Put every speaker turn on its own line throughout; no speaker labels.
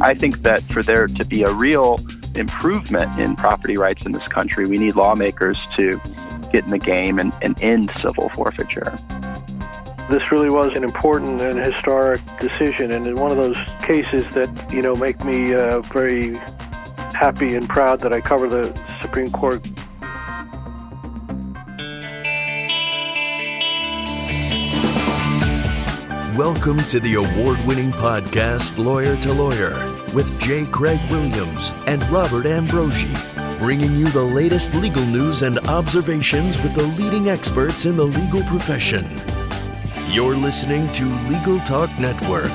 I think that for there to be a real improvement in property rights in this country, we need lawmakers to get in the game and end civil forfeiture.
This really was an important and historic decision, and one of those cases that, make me very happy and proud that I cover the Supreme Court.
Welcome to the award-winning podcast, Lawyer to Lawyer, with J. Craig Williams and Robert Ambrogi, bringing you the latest legal news and observations with the leading experts in the legal profession. You're listening to Legal Talk Network.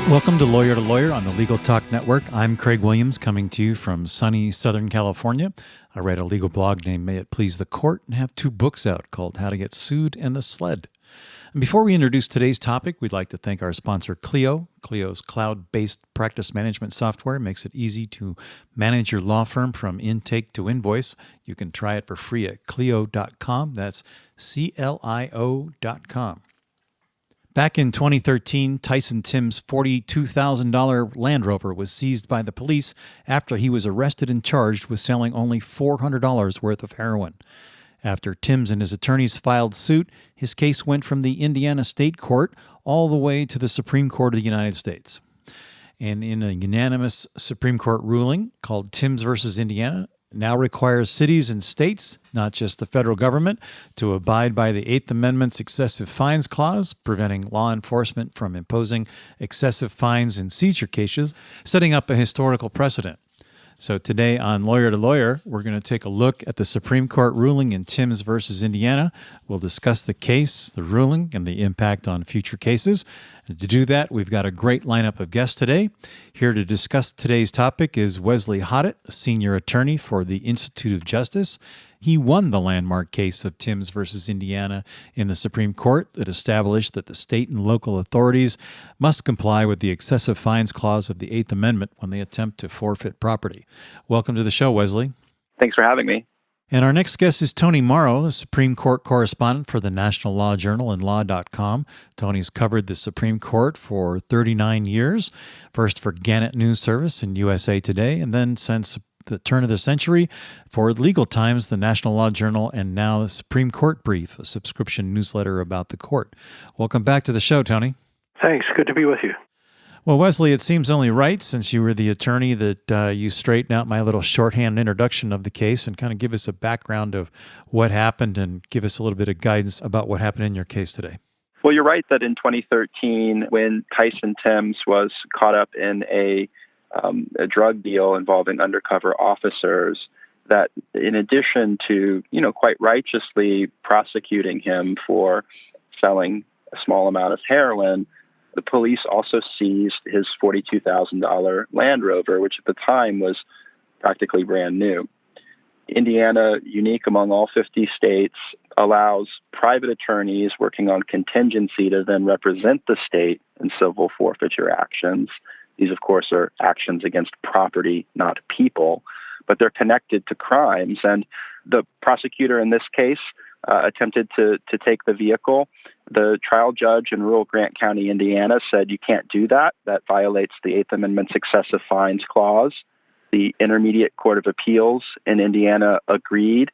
Welcome to Lawyer on the Legal Talk Network. I'm Craig Williams, coming to you from sunny Southern California. I write a legal blog named May It Please the Court and have 2 books out called How to Get Sued and The Sled. And before we introduce today's topic, we'd like to thank our sponsor, Clio. Clio's cloud-based practice management software makes it easy to manage your law firm from intake to invoice. You can try it for free at Clio.com. That's CLIO.com. Back in 2013, Tyson Timbs' $42,000 Land Rover was seized by the police after he was arrested and charged with selling only $400 worth of heroin. After Timbs and his attorneys filed suit, his case went from the Indiana State Court all the way to the Supreme Court of the United States. And in a unanimous Supreme Court ruling called Timbs versus Indiana, now requires cities and states, not just the federal government, to abide by the Eighth Amendment's excessive fines clause, preventing law enforcement from imposing excessive fines in seizure cases, setting up a historical precedent. So today on Lawyer to Lawyer, we're going to take a look at the Supreme Court ruling in Timbs versus Indiana. We'll discuss the case, the ruling, and the impact on future cases. And to do that, we've got a great lineup of guests today. Here to discuss today's topic is Wesley Hottot, a senior attorney for the Institute of Justice. He won the landmark case of Timbs versus Indiana in the Supreme Court that established that the state and local authorities must comply with the excessive fines clause of the Eighth Amendment when they attempt to forfeit property. Welcome to the show, Wesley.
Thanks for having me.
And our next guest is Tony Mauro, the Supreme Court correspondent for the National Law Journal and Law.com. Tony's covered the Supreme Court for 39 years, first for Gannett News Service and USA Today, and then since the turn of the century for Legal Times, the National Law Journal, and now the Supreme Court Brief, a subscription newsletter about the court. Welcome back to the show, Tony.
Thanks. Good to be with you.
Well, Wesley, it seems only right, since you were the attorney, that you straighten out my little shorthand introduction of the case and kind of give us a background of what happened and give us a little bit of guidance about what happened in your case today.
Well, you're right that in 2013, when Tyson Timbs was caught up in a drug deal involving undercover officers, that in addition to, quite righteously prosecuting him for selling a small amount of heroin, the police also seized his $42,000 Land Rover, which at the time was practically brand new. Indiana, unique among all 50 states, allows private attorneys working on contingency to then represent the state in civil forfeiture actions. These, of course, are actions against property, not people, but they're connected to crimes. And the prosecutor in this case attempted to take the vehicle. The trial judge in rural Grant County, Indiana, said you can't do that. That violates the Eighth Amendment's excessive fines clause. The Intermediate Court of Appeals in Indiana agreed.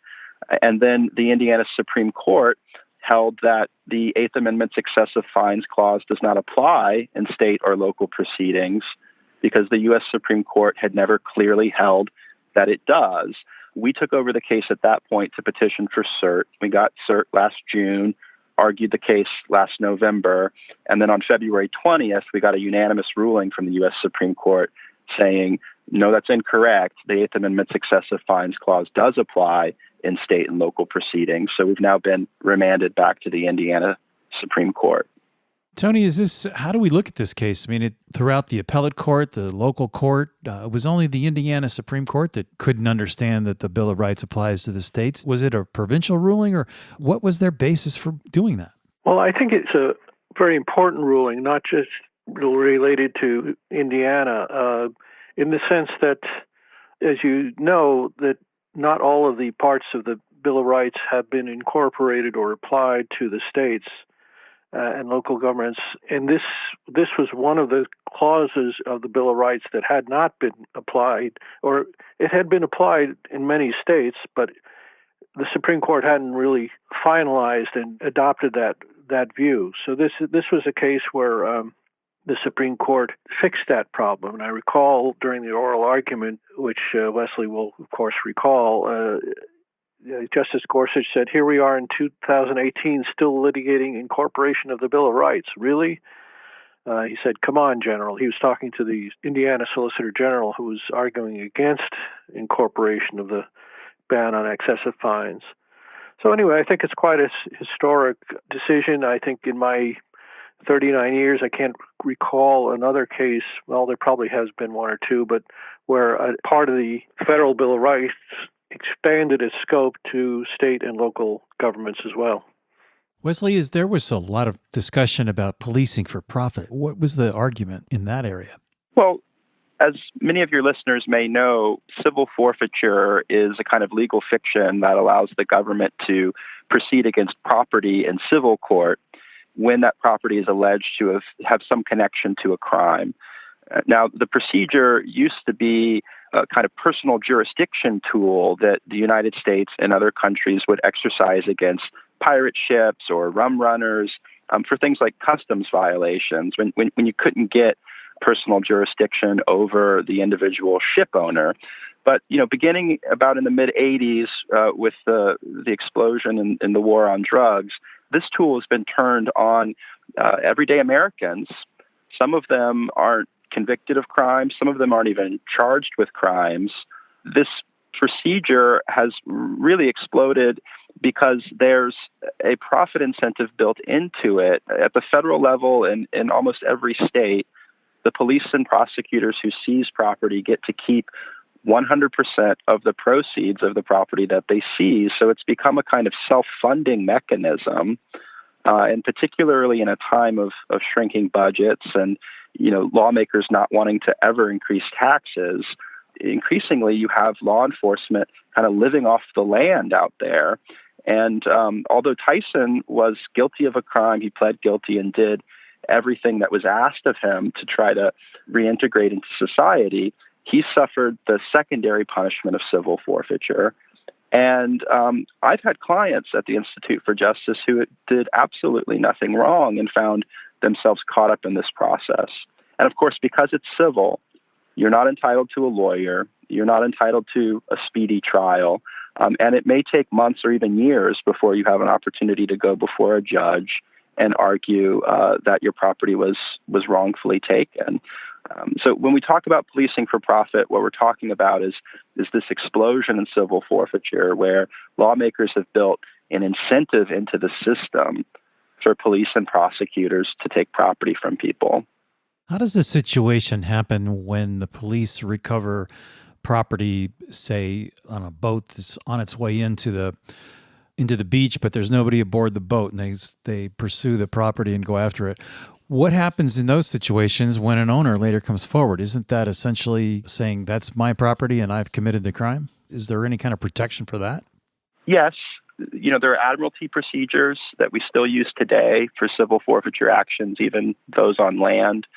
And then the Indiana Supreme Court held that the Eighth Amendment's excessive fines clause does not apply in state or local proceedings because the U.S. Supreme Court had never clearly held that it does. We took over the case at that point to petition for cert. We got cert last June, argued the case last November, and then on February 20th, we got a unanimous ruling from the U.S. Supreme Court saying, no, that's incorrect. The Eighth Amendment's excessive fines clause does apply in state and local proceedings. So we've now been remanded back to the Indiana Supreme Court.
Tony, how do we look at this case? I mean, throughout the appellate court, the local court, it was only the Indiana Supreme Court that couldn't understand that the Bill of Rights applies to the states. Was it a provincial ruling, or what was their basis for doing that?
Well, I think it's a very important ruling, not just related to Indiana, in the sense that, as you know, that not all of the parts of the Bill of Rights have been incorporated or applied to the states and local governments. And this was one of the clauses of the Bill of Rights that had not been applied, or it had been applied in many states, but the Supreme Court hadn't really finalized and adopted that view. So this was a case where the Supreme Court fixed that problem. And I recall during the oral argument, which Wesley will, of course, recall, Justice Gorsuch said, "Here we are in 2018 still litigating incorporation of the Bill of Rights. Really?" He said, "Come on, General." He was talking to the Indiana Solicitor General, who was arguing against incorporation of the ban on excessive fines. So anyway, I think it's quite a historic decision. I think in my 39 years, I can't recall another case, well, there probably has been one or two, but where a part of the Federal Bill of Rights expanded its scope to state and local governments as well.
Wesley, there was a lot of discussion about policing for profit. What was the argument in that area?
Well, as many of your listeners may know, civil forfeiture is a kind of legal fiction that allows the government to proceed against property in civil court when that property is alleged to have some connection to a crime. Now, the procedure used to be a kind of personal jurisdiction tool that the United States and other countries would exercise against pirate ships or rum runners for things like customs violations when you couldn't get personal jurisdiction over the individual ship owner. But, beginning about in the mid-'80s with the explosion in the war on drugs, this tool has been turned on everyday Americans. Some of them aren't convicted of crimes. Some of them aren't even charged with crimes. This procedure has really exploded because there's a profit incentive built into it. At the federal level and in almost every state, the police and prosecutors who seize property get to keep 100% of the proceeds of the property that they seize. So it's become a kind of self-funding mechanism, and particularly in a time of shrinking budgets and lawmakers not wanting to ever increase taxes. Increasingly, you have law enforcement kind of living off the land out there. And although Tyson was guilty of a crime, he pled guilty and did everything that was asked of him to try to reintegrate into society, he suffered the secondary punishment of civil forfeiture. And I've had clients at the Institute for Justice who did absolutely nothing wrong and found themselves caught up in this process. And of course, because it's civil, you're not entitled to a lawyer, you're not entitled to a speedy trial, and it may take months or even years before you have an opportunity to go before a judge and argue that your property was wrongfully taken. So when we talk about policing for profit, what we're talking about is this explosion in civil forfeiture where lawmakers have built an incentive into the system for police and prosecutors to take property from people.
How does this situation happen when the police recover property, say, on a boat that's on its way into the beach, but there's nobody aboard the boat, and they pursue the property and go after it? What happens in those situations when an owner later comes forward? Isn't that essentially saying that's my property and I've committed the crime? Is there any kind of protection for that?
Yes. There are admiralty procedures that we still use today for civil forfeiture actions, even those on land.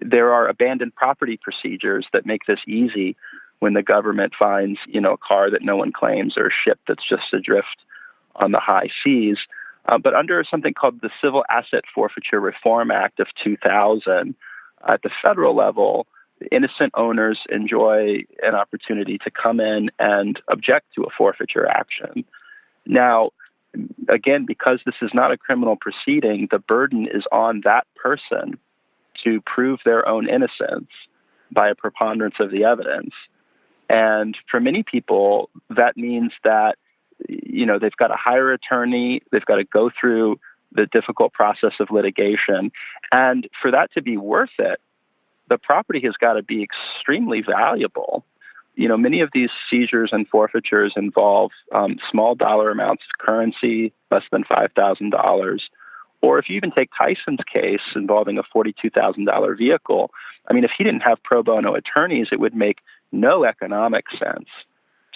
There are abandoned property procedures that make this easy when the government finds, a car that no one claims or a ship that's just adrift on the high seas. But under something called the Civil Asset Forfeiture Reform Act of 2000, at the federal level, innocent owners enjoy an opportunity to come in and object to a forfeiture action. Now, again, because this is not a criminal proceeding, the burden is on that person to prove their own innocence by a preponderance of the evidence. And for many people, that means that they've got to hire an attorney, they've got to go through the difficult process of litigation. And for that to be worth it, the property has got to be extremely valuable. Many of these seizures and forfeitures involve small dollar amounts of currency, less than $5,000. Or if you even take Tyson's case involving a $42,000 vehicle, if he didn't have pro bono attorneys, it would make no economic sense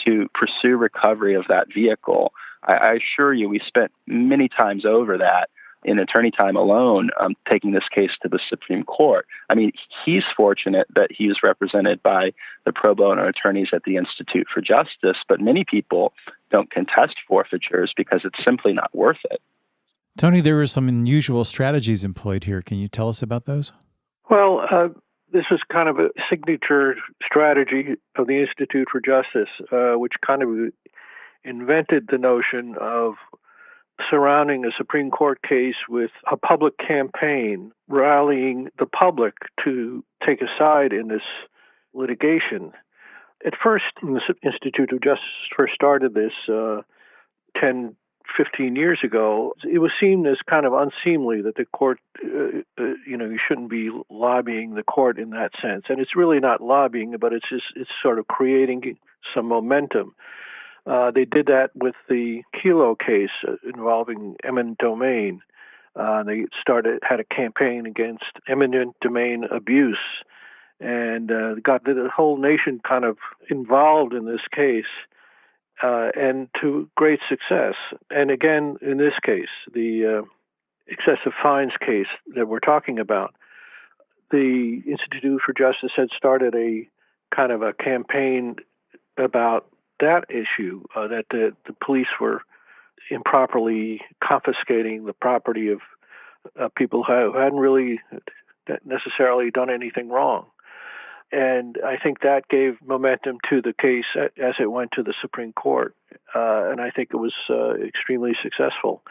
to pursue recovery of that vehicle. I assure you, we spent many times over that in attorney time alone, taking this case to the Supreme Court. I mean, he's fortunate that he is represented by the pro bono attorneys at the Institute for Justice, but many people don't contest forfeitures because it's simply not worth it.
Tony, there were some unusual strategies employed here. Can you tell us about those?
Well, this was kind of a signature strategy of the Institute for Justice, which kind of invented the notion of surrounding a Supreme Court case with a public campaign, rallying the public to take a side in this litigation. At first, when the Institute of Justice first started this 10, 15 years ago, it was seen as kind of unseemly that the court, you shouldn't be lobbying the court in that sense. And it's really not lobbying, but it's sort of creating some momentum. They did that with the Kelo case involving eminent domain. They had a campaign against eminent domain abuse and got the whole nation kind of involved in this case, and to great success. And again, in this case, the excessive fines case that we're talking about, the Institute for Justice had started a kind of a campaign about that issue, that the police were improperly confiscating the property of people who hadn't really necessarily done anything wrong. And I think that gave momentum to the case as it went to the Supreme Court. And I think it was extremely successful.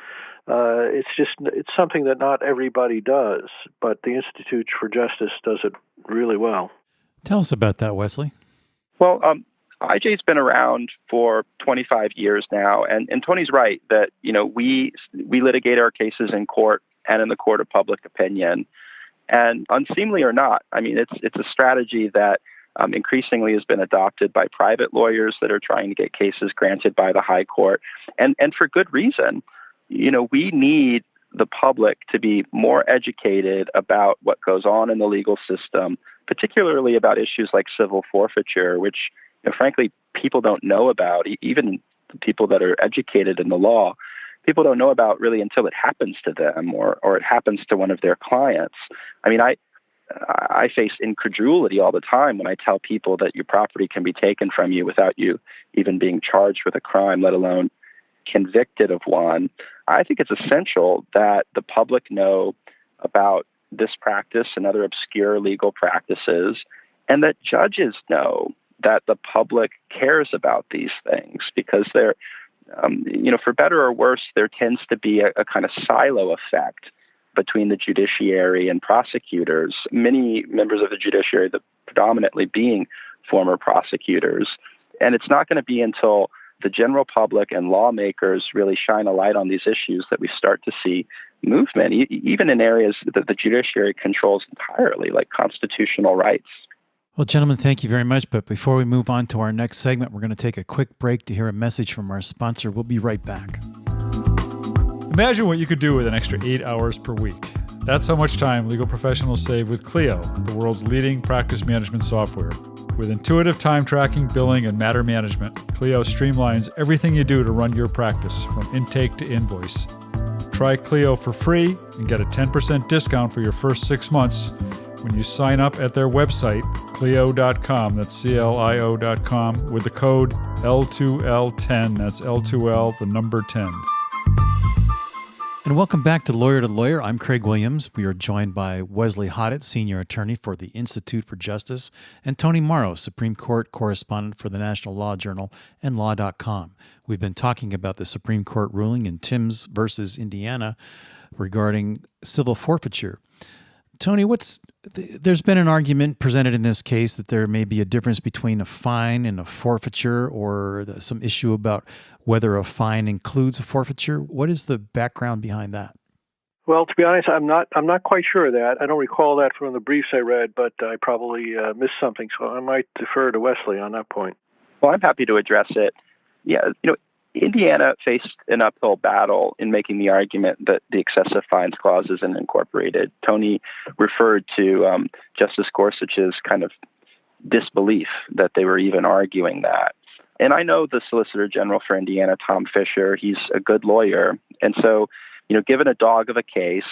It's something that not everybody does, but the Institute for Justice does it really well.
Tell us about that, Wesley.
Well, IJ's been around for 25 years now, and Tony's right that we litigate our cases in court and in the court of public opinion, and unseemly or not, I mean it's a strategy that increasingly has been adopted by private lawyers that are trying to get cases granted by the high court, and for good reason. We need the public to be more educated about what goes on in the legal system, particularly about issues like civil forfeiture, which frankly, people don't know about, even the people that are educated in the law. People don't know about really until it happens to them or it happens to one of their clients. I mean, I face incredulity all the time when I tell people that your property can be taken from you without you even being charged with a crime, let alone convicted of one. I think it's essential that the public know about this practice and other obscure legal practices, and that judges know that the public cares about these things, because they're, for better or worse, there tends to be a kind of silo effect between the judiciary and prosecutors, many members of the judiciary, predominantly being former prosecutors. And it's not going to be until the general public and lawmakers really shine a light on these issues that we start to see movement, even in areas that the judiciary controls entirely, like constitutional rights.
Well, gentlemen, thank you very much. But before we move on to our next segment, we're going to take a quick break to hear a message from our sponsor. We'll be right back.
Imagine what you could do with an extra 8 hours per week. That's how much time legal professionals save with Clio, the world's leading practice management software. With intuitive time tracking, billing, and matter management, Clio streamlines everything you do to run your practice, from intake to invoice. Try Clio for free and get a 10% discount for your first 6 months when you sign up at their website, Clio.com, that's CLIO.com, with the code L2L10, that's L2L, the number 10.
And welcome back to Lawyer. I'm Craig Williams. We are joined by Wesley Hottot, senior attorney for the Institute for Justice, and Tony Mauro, Supreme Court correspondent for the National Law Journal and Law.com. We've been talking about the Supreme Court ruling in Timbs versus Indiana regarding civil forfeiture. Tony, there's been an argument presented in this case that there may be a difference between a fine and a forfeiture, or some issue about whether a fine includes a forfeiture. What is the background behind that?
Well, to be honest, I'm not quite sure of that. I don't recall that from the briefs I read, but I probably missed something, so I might defer to Wesley on that point.
Well, I'm happy to address it. Yeah, Indiana faced an uphill battle in making the argument that the excessive fines clause isn't incorporated. Tony referred to Justice Gorsuch's kind of disbelief that they were even arguing that. And I know the Solicitor General for Indiana, Tom Fisher. He's a good lawyer. And so, given a dog of a case,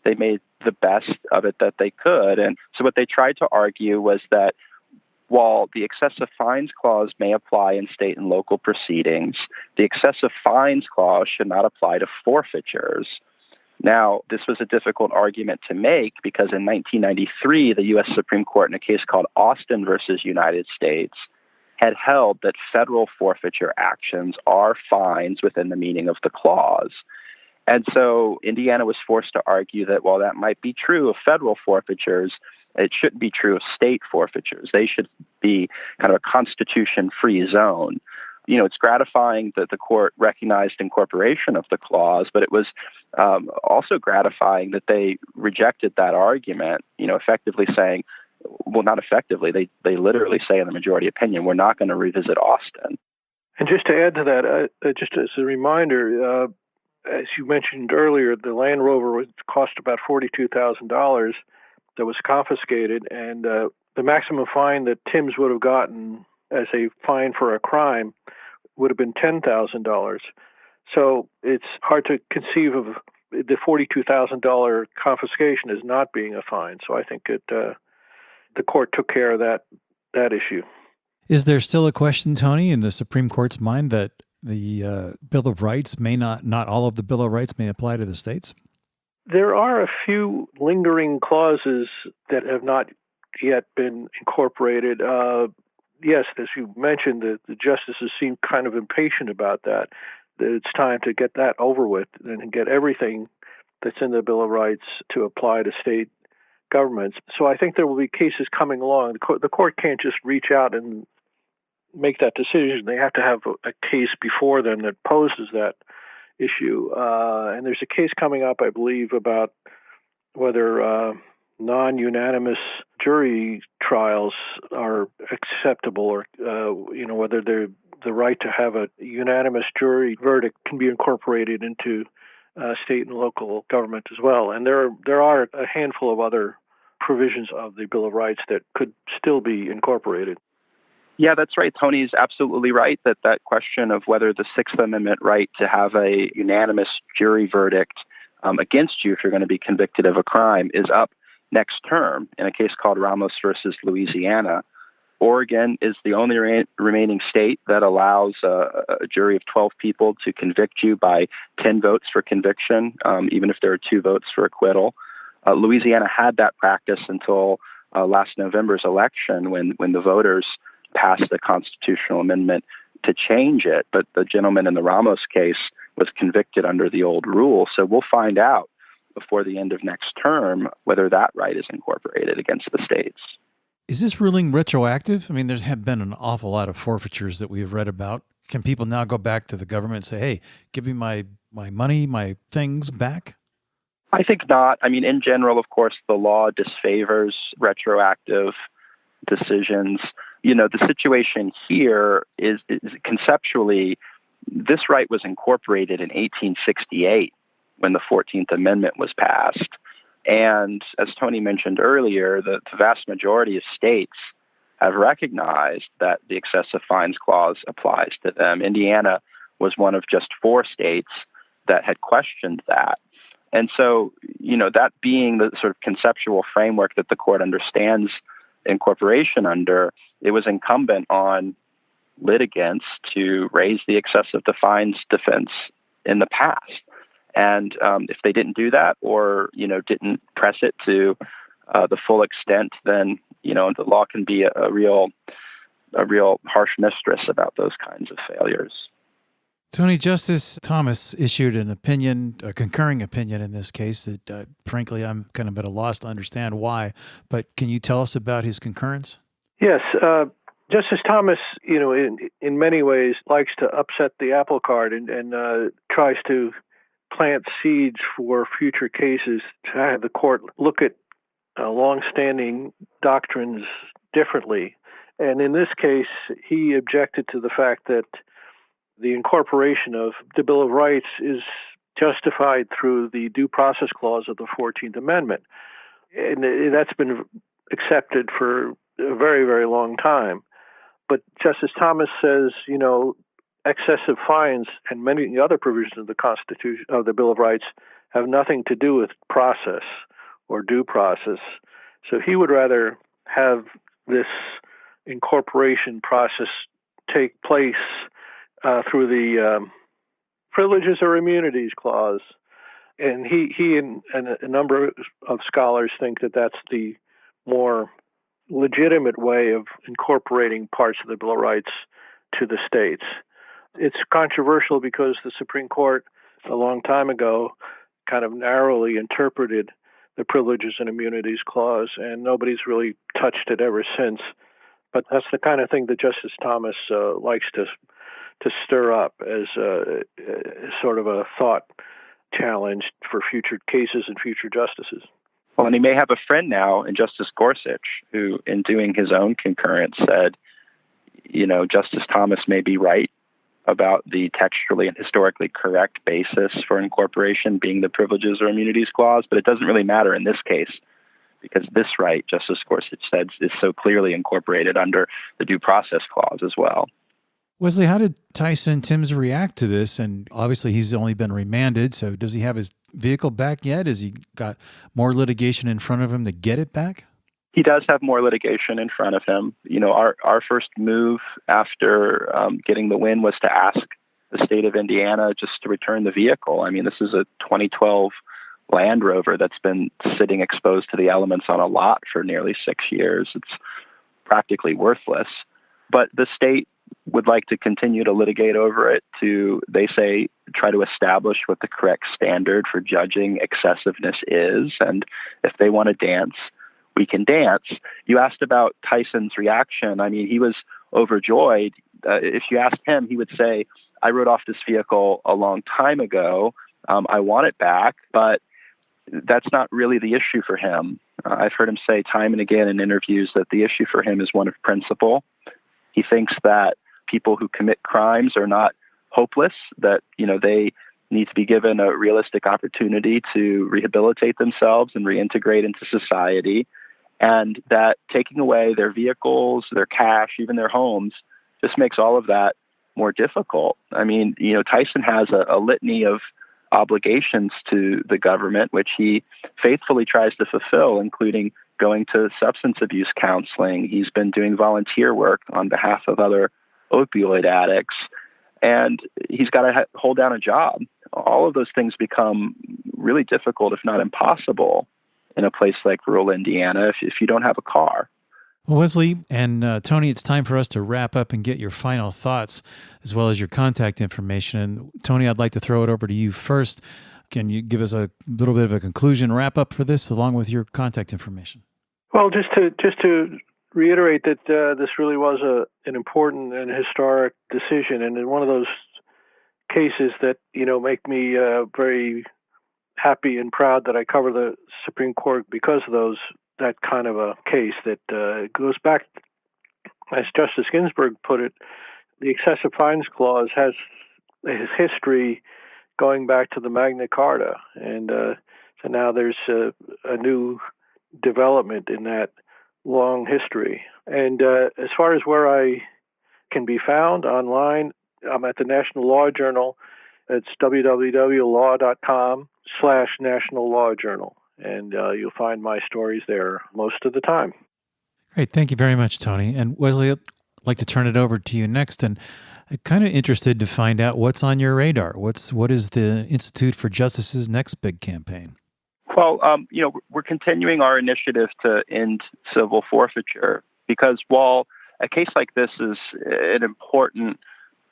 they made the best of it that they could. And so what they tried to argue was that while the excessive fines clause may apply in state and local proceedings, the excessive fines clause should not apply to forfeitures. Now, this was a difficult argument to make because in 1993, the U.S. Supreme Court, in a case called Austin versus United States, had held that federal forfeiture actions are fines within the meaning of the clause. And so Indiana was forced to argue that while that might be true of federal forfeitures, it shouldn't be true of state forfeitures. They should be kind of a constitution-free zone. It's gratifying that the court recognized incorporation of the clause, but it was also gratifying that they rejected that argument, effectively saying, well, not effectively, they literally say in the majority opinion, we're not going to revisit Austin.
And just to add to that, just as a reminder, as you mentioned earlier, the Land Rover would cost about $42,000 that was confiscated, and the maximum fine that Timbs would have gotten as a fine for a crime would have been $10,000. So it's hard to conceive of the $42,000 confiscation as not being a fine. So I think the court took care of that issue.
Is there still a question, Tony, in the Supreme Court's mind that the Bill of Rights not all of the Bill of Rights may apply to the states?
There are a few lingering clauses that have not yet been incorporated. Yes, as you mentioned, the justices seem kind of impatient about that. That it's time to get that over with and get everything that's in the Bill of Rights to apply to state governments. So I think there will be cases coming along. The court can't just reach out and make that decision. They have to have a case before them that poses that issue. And there's a case coming up, I believe, about whether non-unanimous jury trials are acceptable, or whether the right to have a unanimous jury verdict can be incorporated into state and local government as well. And there are a handful of other provisions of the Bill of Rights that could still be incorporated.
Yeah, that's right. Tony's absolutely right that question of whether the Sixth Amendment right to have a unanimous jury verdict against you if you're going to be convicted of a crime is up next term in a case called Ramos versus Louisiana. Oregon is the only remaining state that allows a jury of 12 people to convict you by 10 votes for conviction, even if there are 2 votes for acquittal. Louisiana had that practice until last November's election when the voters passed the constitutional amendment to change it. But the gentleman in the Ramos case was convicted under the old rule. So we'll find out before the end of next term whether that right is incorporated against the states.
Is this ruling retroactive? I mean, there have been an awful lot of forfeitures that we've read about. Can people now go back to the government and say, hey, give me my money, my things back?
I think not. I mean, in general, of course, the law disfavors retroactive decisions. The situation here is conceptually, this right was incorporated in 1868 when the 14th Amendment was passed. And as Tony mentioned earlier, the vast majority of states have recognized that the excessive fines clause applies to them. Indiana was one of just 4 states that had questioned that. And so, that being the sort of conceptual framework that the court understands incorporation under, it was incumbent on litigants to raise the excessive fines defense in the past. And if they didn't do that or, didn't press it to the full extent, then, the law can be a real harsh mistress about those kinds of failures.
Tony, Justice Thomas issued an opinion, a concurring opinion in this case that, frankly, I'm kind of at a loss to understand why. But can you tell us about his concurrence?
Yes. Justice Thomas, in many ways likes to upset the apple cart and tries to plant seeds for future cases to have the court look at long-standing doctrines differently. And in this case, he objected to the fact that the incorporation of the Bill of Rights is justified through the Due Process Clause of the 14th Amendment. And that's been accepted for a very, very long time. But Justice Thomas says, excessive fines and many other provisions of the Constitution, of the Bill of Rights, have nothing to do with process or due process. So he would rather have this incorporation process take place through the privileges or immunities clause. And he and a number of scholars think that that's the more legitimate way of incorporating parts of the Bill of Rights to the states. It's controversial because the Supreme Court, a long time ago, kind of narrowly interpreted the Privileges and Immunities Clause, and nobody's really touched it ever since. But that's the kind of thing that Justice Thomas likes to stir up as sort of a thought challenge for future cases and future justices.
Well, and he may have a friend now in Justice Gorsuch, who, in doing his own concurrence, said, Justice Thomas may be right about the textually and historically correct basis for incorporation being the Privileges or Immunities Clause, but it doesn't really matter in this case because this right, Justice Gorsuch said, is so clearly incorporated under the Due Process Clause as well.
Wesley, how did Tyson Timbs react to this? And obviously he's only been remanded, so does he have his vehicle back yet? Has he got more litigation in front of him to get it back?
He does have more litigation in front of him. Our first move after getting the win was to ask the state of Indiana just to return the vehicle. I mean, this is a 2012 Land Rover that's been sitting exposed to the elements on a lot for nearly 6 years. It's practically worthless. But the state would like to continue to litigate over it to, they say, try to establish what the correct standard for judging excessiveness is. And if they want to dance, we can dance. You asked about Tyson's reaction. I mean, he was overjoyed. If you asked him, he would say, I wrote off this vehicle a long time ago. I want it back, but that's not really the issue for him. I've heard him say time and again in interviews that the issue for him is one of principle. He thinks that people who commit crimes are not hopeless, that, they need to be given a realistic opportunity to rehabilitate themselves and reintegrate into society, and that taking away their vehicles, their cash, even their homes, just makes all of that more difficult. I mean, Tyson has a litany of obligations to the government, which he faithfully tries to fulfill, including going to substance abuse counseling. He's been doing volunteer work on behalf of other opioid addicts, and he's got to hold down a job. All of those things become really difficult, if not impossible, in a place like rural Indiana if you don't have a car.
Well, Wesley and Tony, it's time for us to wrap up and get your final thoughts as well as your contact information. And Tony, I'd like to throw it over to you first. Can you give us a little bit of a conclusion wrap up for this along with your contact information? Well,
just to reiterate that this really was an important and historic decision, and in one of those cases that make me very happy and proud that I cover the Supreme Court because of that kind of a case that goes back, as Justice Ginsburg put it, the excessive fines clause has history going back to the Magna Carta, and so now there's a new development in that long history. And as far as where I can be found online, I'm at the National Law Journal. It's www.law.com/National Law Journal. And you'll find my stories there most of the time.
Great. Thank you very much, Tony. And Wesley, I'd like to turn it over to you next. And I'm kind of interested to find out what's on your radar. What is the Institute for Justice's next big campaign?
Well, we're continuing our initiative to end civil forfeiture because while a case like this is an important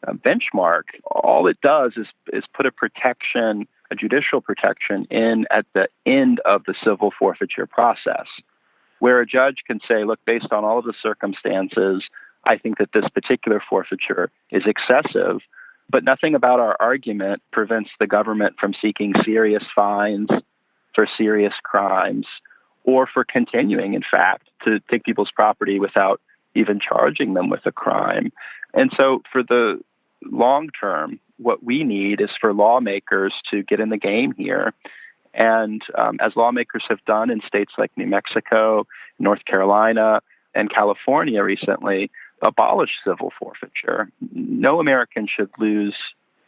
benchmark, all it does is put a judicial protection in at the end of the civil forfeiture process, where a judge can say, look, based on all of the circumstances, I think that this particular forfeiture is excessive, but nothing about our argument prevents the government from seeking serious fines for serious crimes or for continuing, in fact, to take people's property without even charging them with a crime. And so for the long term, what we need is for lawmakers to get in the game here. And as lawmakers have done in states like New Mexico, North Carolina, and California recently abolished civil forfeiture. No American should lose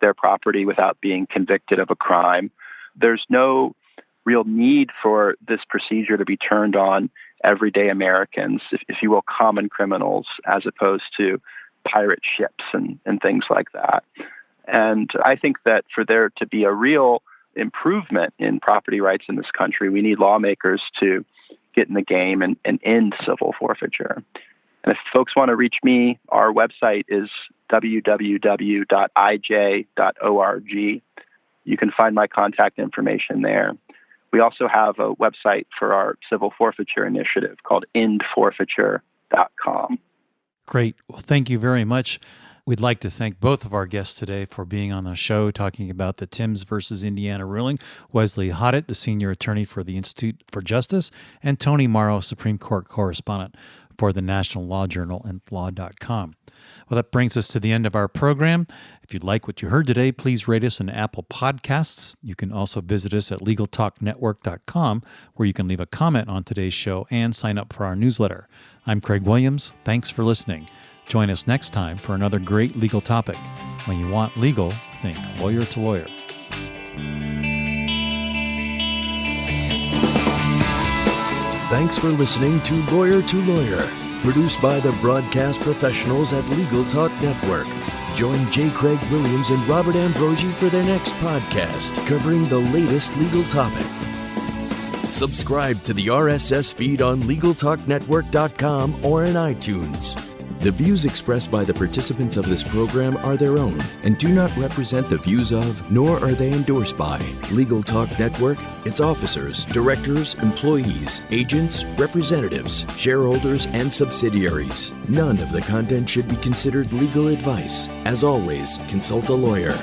their property without being convicted of a crime. There's no real need for this procedure to be turned on everyday Americans, if you will, common criminals, as opposed to pirate ships and things like that. And I think that for there to be a real improvement in property rights in this country, we need lawmakers to get in the game and end civil forfeiture. And if folks want to reach me, our website is www.ij.org. You can find my contact information there. We also have a website for our civil forfeiture initiative called endforfeiture.com.
Great. Well, thank you very much. We'd like to thank both of our guests today for being on the show, talking about the Timbs versus Indiana ruling. Wesley Hottot, the senior attorney for the Institute for Justice, and Tony Mauro, Supreme Court correspondent for the National Law Journal and law.com. Well, that brings us to the end of our program. If you like what you heard today, please rate us on Apple Podcasts. You can also visit us at LegalTalkNetwork.com, where you can leave a comment on today's show and sign up for our newsletter. I'm Craig Williams. Thanks for listening. Join us next time for another great legal topic. When you want legal, think lawyer to lawyer.
Thanks for listening to Lawyer, produced by the broadcast professionals at Legal Talk Network. Join J. Craig Williams and Robert Ambrogi for their next podcast covering the latest legal topic. Subscribe to the RSS feed on LegalTalkNetwork.com or in iTunes. The views expressed by the participants of this program are their own and do not represent the views of, nor are they endorsed by, Legal Talk Network, its officers, directors, employees, agents, representatives, shareholders, and subsidiaries. None of the content should be considered legal advice. As always, consult a lawyer.